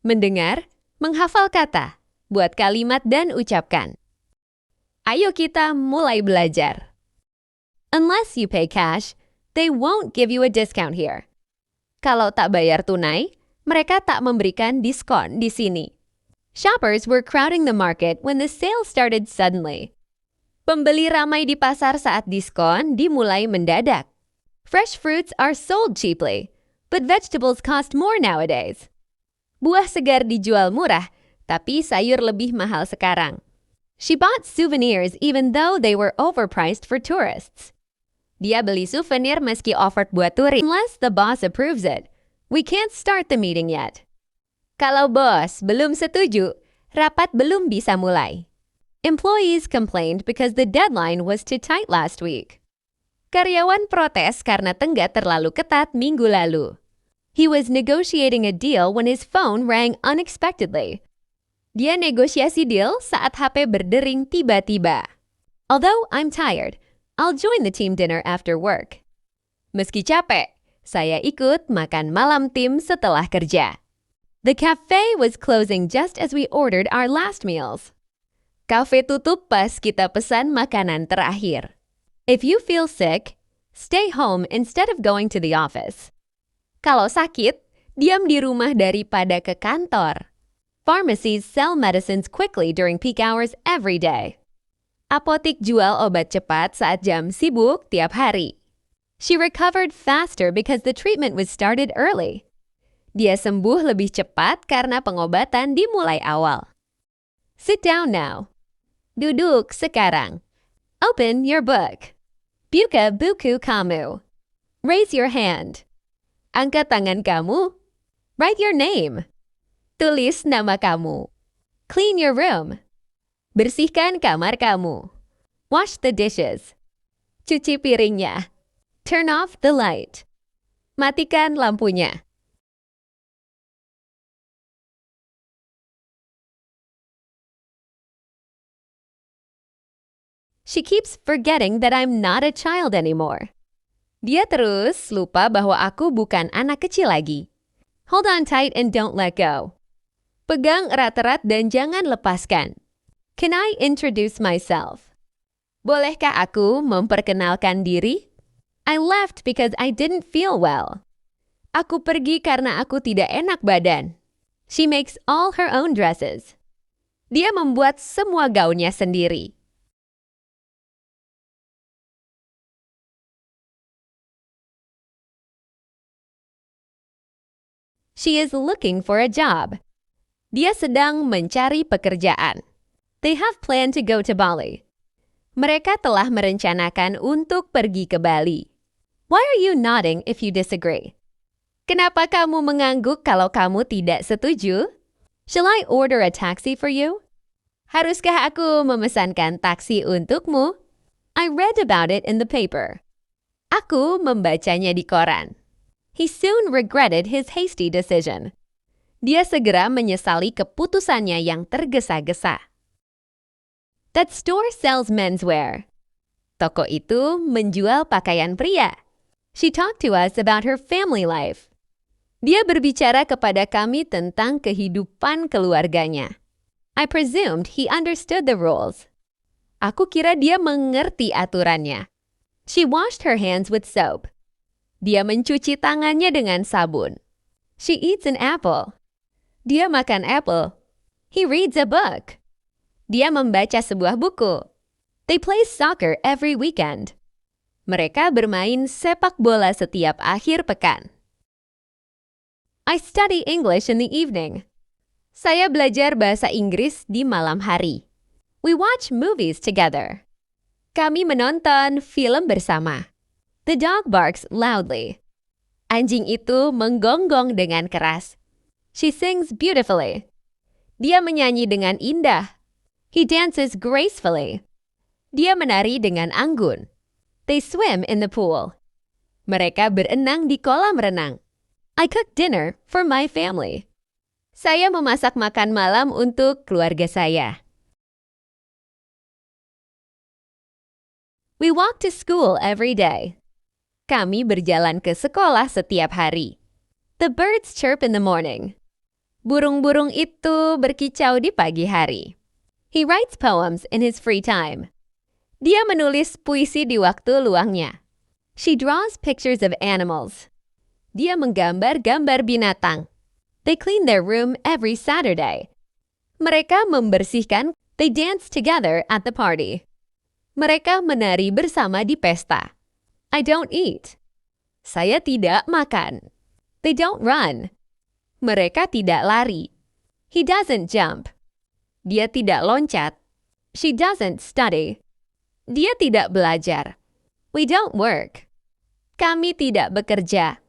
Mendengar, menghafal kata, buat kalimat dan ucapkan. Ayo kita mulai belajar. Unless you pay cash, they won't give you a discount here. Kalau tak bayar tunai, mereka tak memberikan diskon di sini. Shoppers were crowding the market when the sale started suddenly. Pembeli ramai di pasar saat diskon dimulai mendadak. Fresh fruits are sold cheaply, but vegetables cost more nowadays. Buah segar dijual murah, tapi sayur lebih mahal sekarang. She bought souvenirs even though they were overpriced for tourists. Dia beli souvenir meski offered buat turis. Unless the boss approves it, we can't start the meeting yet. Kalau bos belum setuju, rapat belum bisa mulai. Employees complained because the deadline was too tight last week. Karyawan protes karena tenggat terlalu ketat minggu lalu. He was negotiating a deal when his phone rang unexpectedly. Dia negosiasi deal saat HP berdering tiba-tiba. Although I'm tired, I'll join the team dinner after work. Meski capek, saya ikut makan malam tim setelah kerja. The cafe was closing just as we ordered our last meals. Kafe tutup pas kita pesan makanan terakhir. If you feel sick, stay home instead of going to the office. Kalau sakit, diam di rumah daripada ke kantor. Pharmacies sell medicines quickly during peak hours every day. Apotik jual obat cepat saat jam sibuk tiap hari. She recovered faster because the treatment was started early. Dia sembuh lebih cepat karena pengobatan dimulai awal. Sit down now. Duduk sekarang. Open your book. Buka buku kamu. Raise your hand. Angkat tangan kamu. Write your name. Tulis nama kamu. Clean your room. Bersihkan kamar kamu. Wash the dishes. Cuci piringnya. Turn off the light. Matikan lampunya. She keeps forgetting that I'm not a child anymore. Dia terus lupa bahwa aku bukan anak kecil lagi. Hold on tight and don't let go. Pegang erat-erat dan jangan lepaskan. Can I introduce myself? Bolehkah aku memperkenalkan diri? I left because I didn't feel well. Aku pergi karena aku tidak enak badan. She makes all her own dresses. Dia membuat semua gaunnya sendiri. She is looking for a job. Dia sedang mencari pekerjaan. They have planned to go to Bali. Mereka telah merencanakan untuk pergi ke Bali. Why are you nodding if you disagree? Kenapa kamu mengangguk kalau kamu tidak setuju? Shall I order a taxi for you? Haruskah aku memesankan taksi untukmu? I read about it in the paper. Aku membacanya di koran. He soon regretted his hasty decision. Dia segera menyesali keputusannya yang tergesa-gesa. That store sells menswear. Toko itu menjual pakaian pria. She talked to us about her family life. Dia berbicara kepada kami tentang kehidupan keluarganya. I presumed he understood the rules. Aku kira dia mengerti aturannya. She washed her hands with soap. Dia mencuci tangannya dengan sabun. She eats an apple. Dia makan apple. He reads a book. Dia membaca sebuah buku. They play soccer every weekend. Mereka bermain sepak bola setiap akhir pekan. I study English in the evening. Saya belajar bahasa Inggris di malam hari. We watch movies together. Kami menonton film bersama. The dog barks loudly. Anjing itu menggonggong dengan keras. She sings beautifully. Dia menyanyi dengan indah. He dances gracefully. Dia menari dengan anggun. They swim in the pool. Mereka berenang di kolam renang. I cook dinner for my family. Saya memasak makan malam untuk keluarga saya. We walk to school every day. Kami berjalan ke sekolah setiap hari. The birds chirp in the morning. Burung-burung itu berkicau di pagi hari. He writes poems in his free time. Dia menulis puisi di waktu luangnya. She draws pictures of animals. Dia menggambar-gambar binatang. They clean their room every Saturday. Mereka membersihkan. They dance together at the party. Mereka menari bersama di pesta. I don't eat. Saya tidak makan. They don't run. Mereka tidak lari. He doesn't jump. Dia tidak loncat. She doesn't study. Dia tidak belajar. We don't work. Kami tidak bekerja.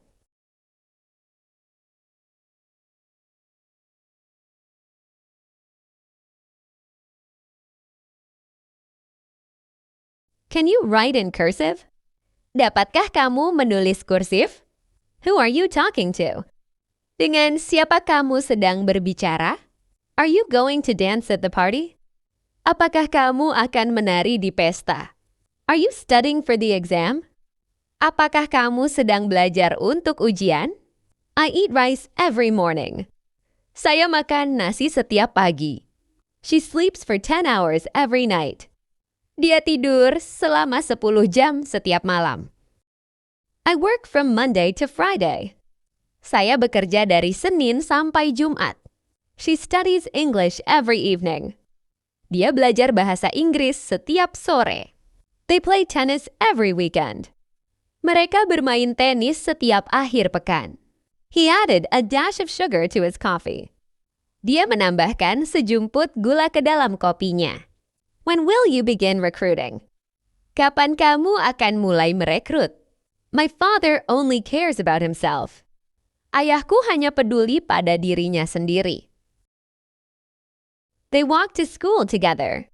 Can you write in cursive? Dapatkah kamu menulis kursif? Who are you talking to? Dengan siapa kamu sedang berbicara? Are you going to dance at the party? Apakah kamu akan menari di pesta? Are you studying for the exam? Apakah kamu sedang belajar untuk ujian? I eat rice every morning. Saya makan nasi setiap pagi. She sleeps for 10 hours every night. Dia tidur selama 10 jam setiap malam. I work from Monday to Friday. Saya bekerja dari Senin sampai Jumat. She studies English every evening. Dia belajar bahasa Inggris setiap sore. They play tennis every weekend. Mereka bermain tenis setiap akhir pekan. He added a dash of sugar to his coffee. Dia menambahkan sejumput gula ke dalam kopinya. When will you begin recruiting? Kapan kamu akan mulai merekrut? My father only cares about himself. Ayahku hanya peduli pada dirinya sendiri. They walk to school together.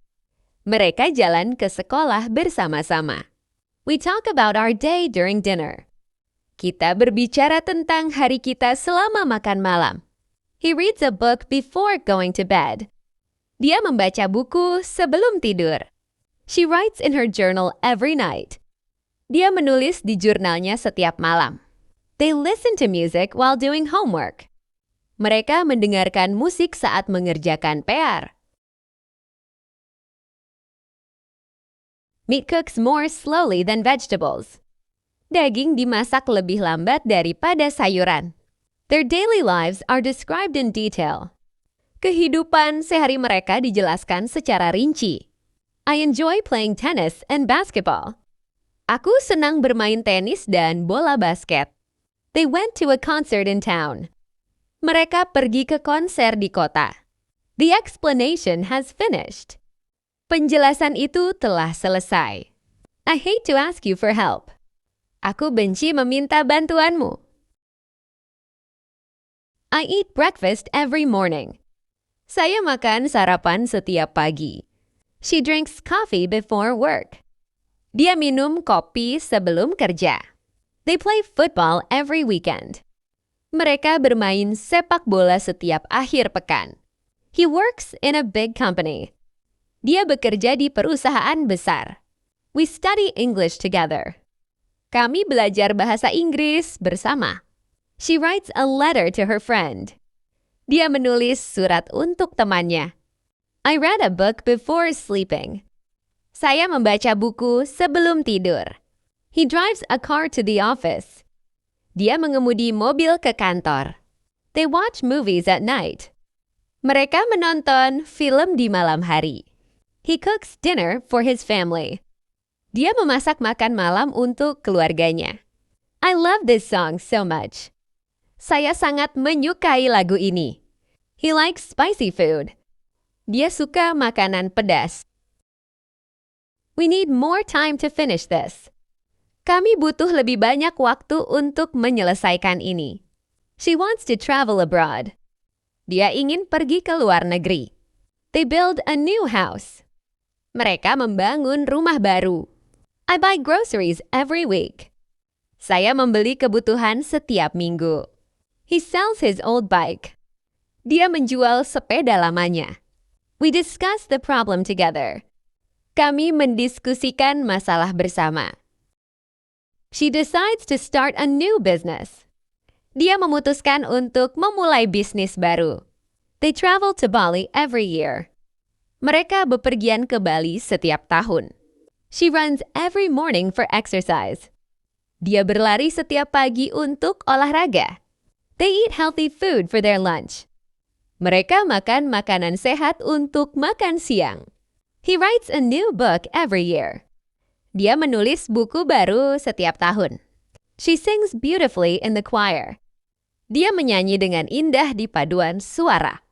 Mereka jalan ke sekolah bersama-sama. We talk about our day during dinner. Kita berbicara tentang hari kita selama makan malam. He reads a book before going to bed. Dia membaca buku sebelum tidur. She writes in her journal every night. Dia menulis di jurnalnya setiap malam. They listen to music while doing homework. Mereka mendengarkan musik saat mengerjakan PR. Meat cooks more slowly than vegetables. Daging dimasak lebih lambat daripada sayuran. Their daily lives are described in detail. Kehidupan sehari mereka dijelaskan secara rinci. I enjoy playing tennis and basketball. Aku senang bermain tenis dan bola basket. They went to a concert in town. Mereka pergi ke konser di kota. The explanation has finished. Penjelasan itu telah selesai. I hate to ask you for help. Aku benci meminta bantuanmu. I eat breakfast every morning. Saya makan sarapan setiap pagi. She drinks coffee before work. Dia minum kopi sebelum kerja. They play football every weekend. Mereka bermain sepak bola setiap akhir pekan. He works in a big company. Dia bekerja di perusahaan besar. We study English together. Kami belajar bahasa Inggris bersama. She writes a letter to her friend. Dia menulis surat untuk temannya. I read a book before sleeping. Saya membaca buku sebelum tidur. He drives a car to the office. Dia mengemudi mobil ke kantor. They watch movies at night. Mereka menonton film di malam hari. He cooks dinner for his family. Dia memasak makan malam untuk keluarganya. I love this song so much. Saya sangat menyukai lagu ini. He likes spicy food. Dia suka makanan pedas. We need more time to finish this. Kami butuh lebih banyak waktu untuk menyelesaikan ini. She wants to travel abroad. Dia ingin pergi ke luar negeri. They build a new house. Mereka membangun rumah baru. I buy groceries every week. Saya membeli kebutuhan setiap minggu. He sells his old bike. Dia menjual sepeda lamanya. We discuss the problem together. Kami mendiskusikan masalah bersama. She decides to start a new business. Dia memutuskan untuk memulai bisnis baru. They travel to Bali every year. Mereka bepergian ke Bali setiap tahun. She runs every morning for exercise. Dia berlari setiap pagi untuk olahraga. They eat healthy food for their lunch. Mereka makan makanan sehat untuk makan siang. He writes a new book every year. Dia menulis buku baru setiap tahun. She sings beautifully in the choir. Dia menyanyi dengan indah di paduan suara.